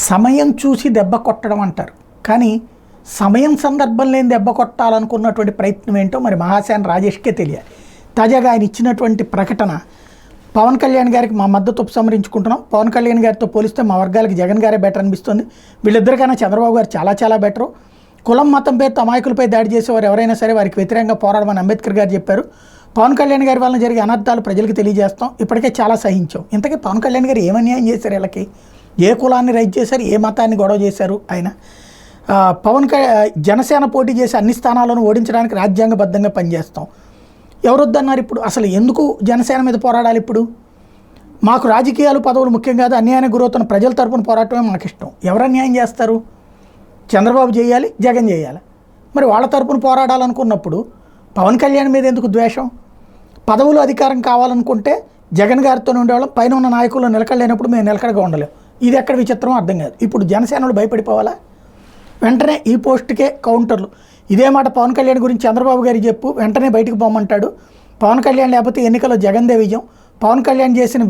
సమయం చూసి దెబ్బ కొట్టడం అంటారు. కానీ సమయం సందర్భం లేని దెబ్బ కొట్టాలనుకున్నటువంటి ప్రయత్నం ఏంటో మరి మహాసేన రాజేష్కే తెలియాలి. తాజాగా ఆయన ఇచ్చినటువంటి ప్రకటన, పవన్ కళ్యాణ్ గారికి మా మద్దతు ఉపసంహరించుకుంటున్నాం, పవన్ కళ్యాణ్ గారితో పోలిస్తే మా వర్గాలకి జగన్ గారే బెటర్ అనిపిస్తుంది, వీళ్ళిద్దరికైనా చంద్రబాబు గారు చాలా చాలా బెటరు, కులం మతం పేరుతో అమాయకులపై దాడి చేసేవారు ఎవరైనా సరే వారికి వ్యతిరేకంగా పోరాడమని అంబేద్కర్ గారు చెప్పారు, పవన్ కళ్యాణ్ గారి వలన జరిగే అనర్థాలు ప్రజలకు తెలియజేస్తాం, ఇప్పటికే చాలా సహించాం. ఇంతకీ పవన్ కళ్యాణ్ గారు ఏమన్యాయం చేశారు? వీళ్ళకి ఏ కులాన్ని రైట్ చేశారు, ఏ మతాన్ని గొడవ చేశారు? ఆయన జనసేన పోటీ చేసి అన్ని స్థానాలను ఓడించడానికి రాజ్యాంగబద్ధంగా పనిచేస్తాం, ఎవరొద్దన్నారు? ఇప్పుడు అసలు ఎందుకు జనసేన మీద పోరాడాలి? ఇప్పుడు మాకు రాజకీయాలు పదవులు ముఖ్యం కాదు, అన్యాయానికి గురవుతున్న ప్రజల తరపున పోరాటమే మాకు ఇష్టం. ఎవరు అన్యాయం చేస్తారు? చంద్రబాబు చేయాలి, జగన్ చేయాలి. మరి వాళ్ళ తరపున పోరాడాలనుకున్నప్పుడు పవన్ కళ్యాణ్ మీద ఎందుకు ద్వేషం? పదవులు అధికారం కావాలనుకుంటే జగన్ గారితోనే ఉండేవాళ్ళం, పైన ఉన్న నాయకులు నిలకడలేనప్పుడు మేము నిలకడగా ఉండలేం. ఇది ఎక్కడ విచిత్రం అర్థం కాదు. ఇప్పుడు జనసేనలు భయపడిపోవాలా? వెంటనే ఈ పోస్టుకే కౌంటర్లు. ఇదే మాట పవన్ కళ్యాణ్ గురించి చంద్రబాబు గారికి చెప్పు, వెంటనే బయటకు పోమంటాడు. పవన్ కళ్యాణ్ లేకపోతే ఎన్నికల్లో జగన్దే విజయం. పవన్ కళ్యాణ్ చేసిన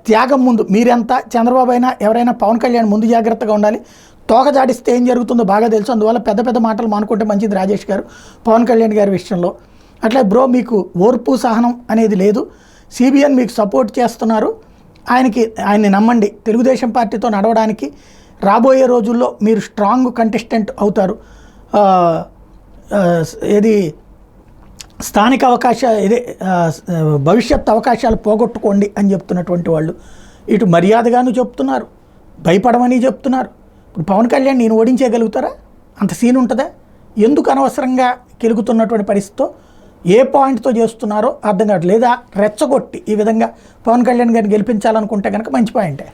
త్యాగం ముందు మీరెంత, చంద్రబాబు అయినా ఎవరైనా పవన్ కళ్యాణ్ ముందు జాగ్రత్తగా ఉండాలి. తోక జాడిస్తే ఏం జరుగుతుందో బాగా తెలుసు, అందువల్ల పెద్ద పెద్ద మాటలు మానుకుంటే మంచిది రాజేష్ గారు పవన్ కళ్యాణ్ గారి విషయంలో. అట్లా బ్రో మీకు ఓర్పు సహనం అనేది లేదు, సిబిఎన్ మీకు సపోర్ట్ చేస్తున్నారు, ఆయన్ని నమ్మండి, తెలుగుదేశం పార్టీతో నడవడానికి రాబోయే రోజుల్లో మీరు స్ట్రాంగ్ కంటెస్టెంట్ అవుతారు, ఏది స్థానిక భవిష్యత్ అవకాశాలు పోగొట్టుకోండి అని చెప్తున్నటువంటి వాళ్ళు ఇటు మర్యాదగాను చెప్తున్నారు, భయపడమని చెప్తున్నారు. ఇప్పుడు పవన్ కళ్యాణ్ నేను ఓడించగలుగుతారా? అంత సీన్ ఉంటుందా? ఎందుకు అనవసరంగా కెలుగుతున్నటువంటి పరిస్థితితో ఏ పాయింట్తో చేస్తున్నారో అర్థం కావట్లేదు. లేదా రెచ్చగొట్టి ఈ విధంగా పవన్ కళ్యాణ్ గారిని గెలిపించాలనుకుంటే కనుక మంచి పాయింటే.